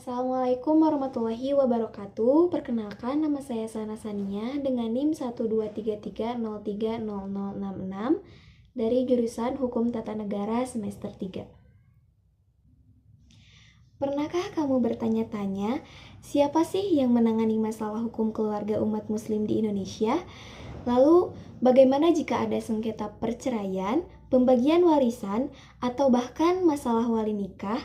Assalamualaikum warahmatullahi wabarakatuh. Perkenalkan, nama saya Sana Sania dengan NIM 12330300066 dari jurusan Hukum Tata Negara semester 3. Pernahkah kamu bertanya-tanya, siapa sih yang menangani masalah hukum keluarga umat muslim di Indonesia? Lalu, bagaimana jika ada sengketa perceraian, pembagian warisan, atau bahkan masalah wali nikah?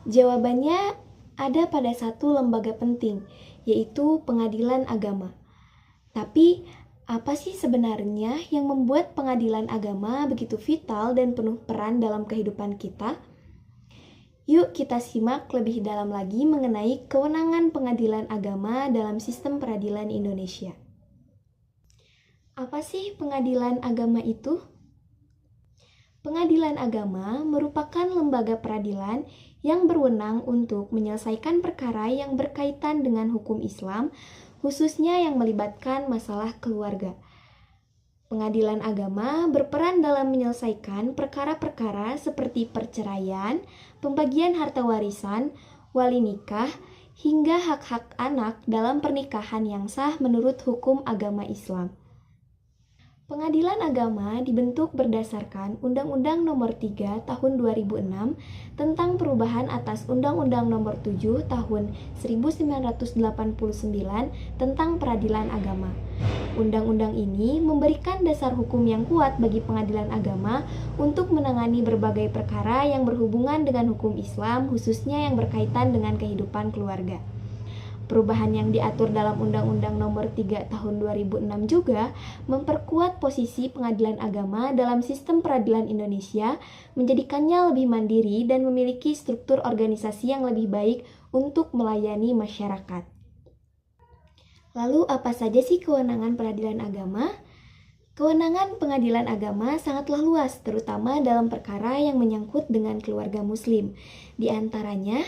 Jawabannya ada pada satu lembaga penting, yaitu Pengadilan Agama. Tapi, apa sih sebenarnya yang membuat pengadilan agama begitu vital dan penuh peran dalam kehidupan kita? Yuk kita simak lebih dalam lagi mengenai kewenangan pengadilan agama dalam sistem peradilan Indonesia. Apa sih pengadilan agama itu? Pengadilan agama merupakan lembaga peradilan yang berwenang untuk menyelesaikan perkara yang berkaitan dengan hukum Islam, khususnya yang melibatkan masalah keluarga. Pengadilan agama berperan dalam menyelesaikan perkara-perkara seperti perceraian, pembagian harta warisan, wali nikah, hingga hak-hak anak dalam pernikahan yang sah menurut hukum agama Islam. Pengadilan agama dibentuk berdasarkan Undang-Undang Nomor 3 Tahun 2006 tentang perubahan atas Undang-Undang Nomor 7 Tahun 1989 tentang peradilan agama. Undang-undang ini memberikan dasar hukum yang kuat bagi pengadilan agama untuk menangani berbagai perkara yang berhubungan dengan hukum Islam, khususnya yang berkaitan dengan kehidupan keluarga. Perubahan yang diatur dalam Undang-Undang Nomor 3 Tahun 2006 juga memperkuat posisi pengadilan agama dalam sistem peradilan Indonesia, menjadikannya lebih mandiri dan memiliki struktur organisasi yang lebih baik untuk melayani masyarakat. Lalu apa saja sih kewenangan peradilan agama? Kewenangan pengadilan agama sangatlah luas, terutama dalam perkara yang menyangkut dengan keluarga muslim. Di antaranya,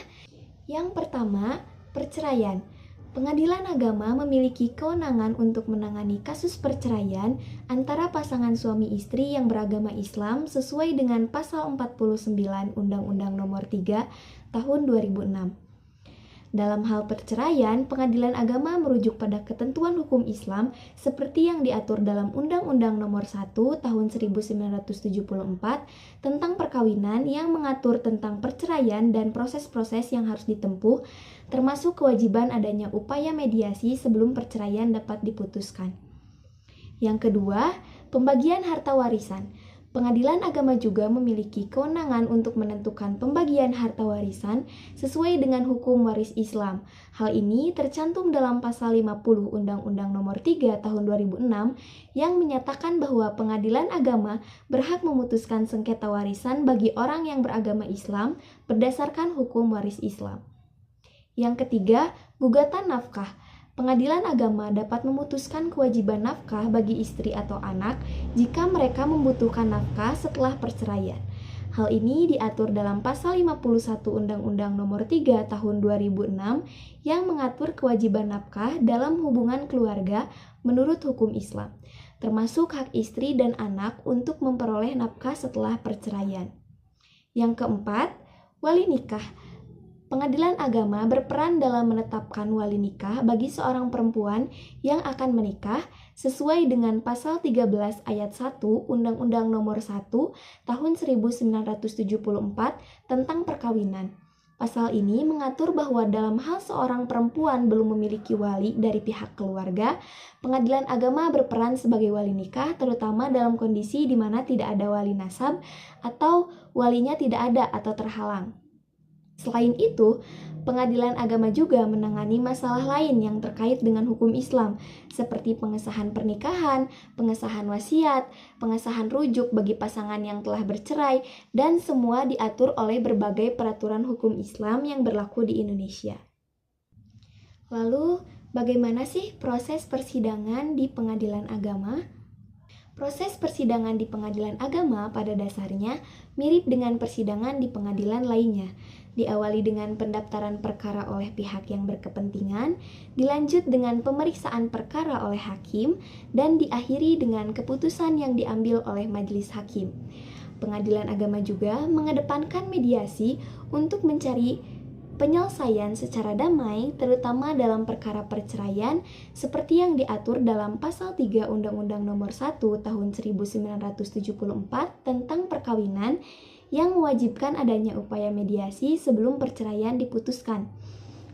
yang pertama, perceraian. Pengadilan agama memiliki kewenangan untuk menangani kasus perceraian antara pasangan suami istri yang beragama Islam sesuai dengan pasal 49 Undang-Undang Nomor 3 Tahun 2006. Dalam hal perceraian, pengadilan agama merujuk pada ketentuan hukum Islam seperti yang diatur dalam Undang-Undang Nomor 1 Tahun 1974 tentang perkawinan yang mengatur tentang perceraian dan proses-proses yang harus ditempuh, termasuk kewajiban adanya upaya mediasi sebelum perceraian dapat diputuskan. Yang kedua, pembagian harta warisan. Pengadilan agama juga memiliki kewenangan untuk menentukan pembagian harta warisan sesuai dengan hukum waris Islam. Hal ini tercantum dalam pasal 50 Undang-Undang Nomor 3 Tahun 2006 yang menyatakan bahwa pengadilan agama berhak memutuskan sengketa warisan bagi orang yang beragama Islam berdasarkan hukum waris Islam. Yang ketiga, gugatan nafkah. Pengadilan agama dapat memutuskan kewajiban nafkah bagi istri atau anak jika mereka membutuhkan nafkah setelah perceraian. Hal ini diatur dalam pasal 51 Undang-Undang Nomor 3 Tahun 2006 yang mengatur kewajiban nafkah dalam hubungan keluarga menurut hukum Islam, termasuk hak istri dan anak untuk memperoleh nafkah setelah perceraian. Yang keempat, wali nikah. Pengadilan agama berperan dalam menetapkan wali nikah bagi seorang perempuan yang akan menikah sesuai dengan pasal 13 ayat 1 Undang-Undang Nomor 1 Tahun 1974 tentang perkawinan. Pasal ini mengatur bahwa dalam hal seorang perempuan belum memiliki wali dari pihak keluarga, pengadilan agama berperan sebagai wali nikah, terutama dalam kondisi di mana tidak ada wali nasab atau walinya tidak ada atau terhalang. Selain itu, pengadilan agama juga menangani masalah lain yang terkait dengan hukum Islam, seperti pengesahan pernikahan, pengesahan wasiat, pengesahan rujuk bagi pasangan yang telah bercerai, dan semua diatur oleh berbagai peraturan hukum Islam yang berlaku di Indonesia. Lalu, bagaimana sih proses persidangan di pengadilan agama? Proses persidangan di pengadilan agama pada dasarnya mirip dengan persidangan di pengadilan lainnya. Diawali dengan pendaftaran perkara oleh pihak yang berkepentingan, dilanjut dengan pemeriksaan perkara oleh hakim, dan diakhiri dengan keputusan yang diambil oleh majelis hakim. Pengadilan agama juga mengedepankan mediasi untuk mencari penyelesaian secara damai, terutama dalam perkara perceraian, seperti yang diatur dalam Pasal 3 Undang-Undang Nomor 1 Tahun 1974 tentang perkawinan, yang mewajibkan adanya upaya mediasi sebelum perceraian diputuskan.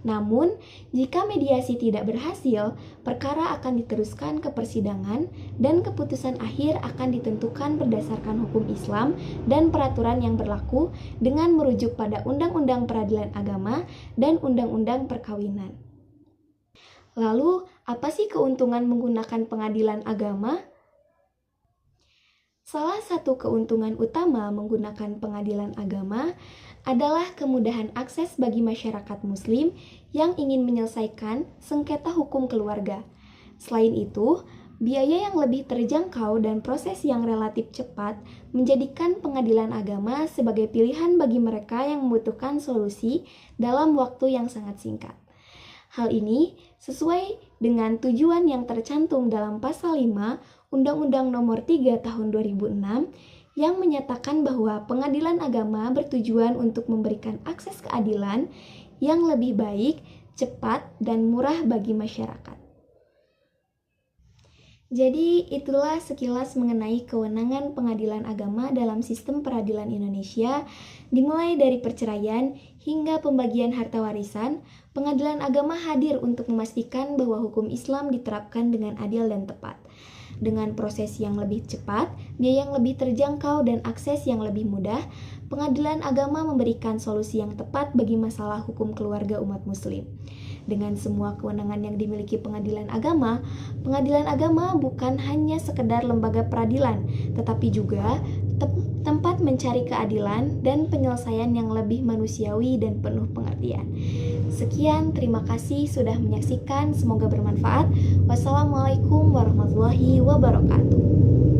Namun, jika mediasi tidak berhasil, perkara akan diteruskan ke persidangan dan keputusan akhir akan ditentukan berdasarkan hukum Islam dan peraturan yang berlaku dengan merujuk pada Undang-Undang Peradilan Agama dan Undang-Undang Perkawinan. Lalu, apa sih keuntungan menggunakan pengadilan agama? Salah satu keuntungan utama menggunakan pengadilan agama adalah kemudahan akses bagi masyarakat Muslim yang ingin menyelesaikan sengketa hukum keluarga. Selain itu, biaya yang lebih terjangkau dan proses yang relatif cepat menjadikan pengadilan agama sebagai pilihan bagi mereka yang membutuhkan solusi dalam waktu yang sangat singkat. Hal ini sesuai dengan tujuan yang tercantum dalam Pasal 5 Undang-Undang Nomor 3 Tahun 2006 yang menyatakan bahwa pengadilan agama bertujuan untuk memberikan akses keadilan yang lebih baik, cepat, dan murah bagi masyarakat. Jadi, itulah sekilas mengenai kewenangan pengadilan agama dalam sistem peradilan Indonesia, dimulai dari perceraian hingga pembagian harta warisan. Pengadilan agama hadir untuk memastikan bahwa hukum Islam diterapkan dengan adil dan tepat. Dengan proses yang lebih cepat, biaya yang lebih terjangkau, dan akses yang lebih mudah, pengadilan agama memberikan solusi yang tepat bagi masalah hukum keluarga umat Muslim. Dengan semua kewenangan yang dimiliki pengadilan agama bukan hanya sekedar lembaga peradilan, tetapi juga tempat mencari keadilan dan penyelesaian yang lebih manusiawi dan penuh pengertian. Sekian, terima kasih sudah menyaksikan, semoga bermanfaat. Wassalamualaikum warahmatullahi wabarakatuh.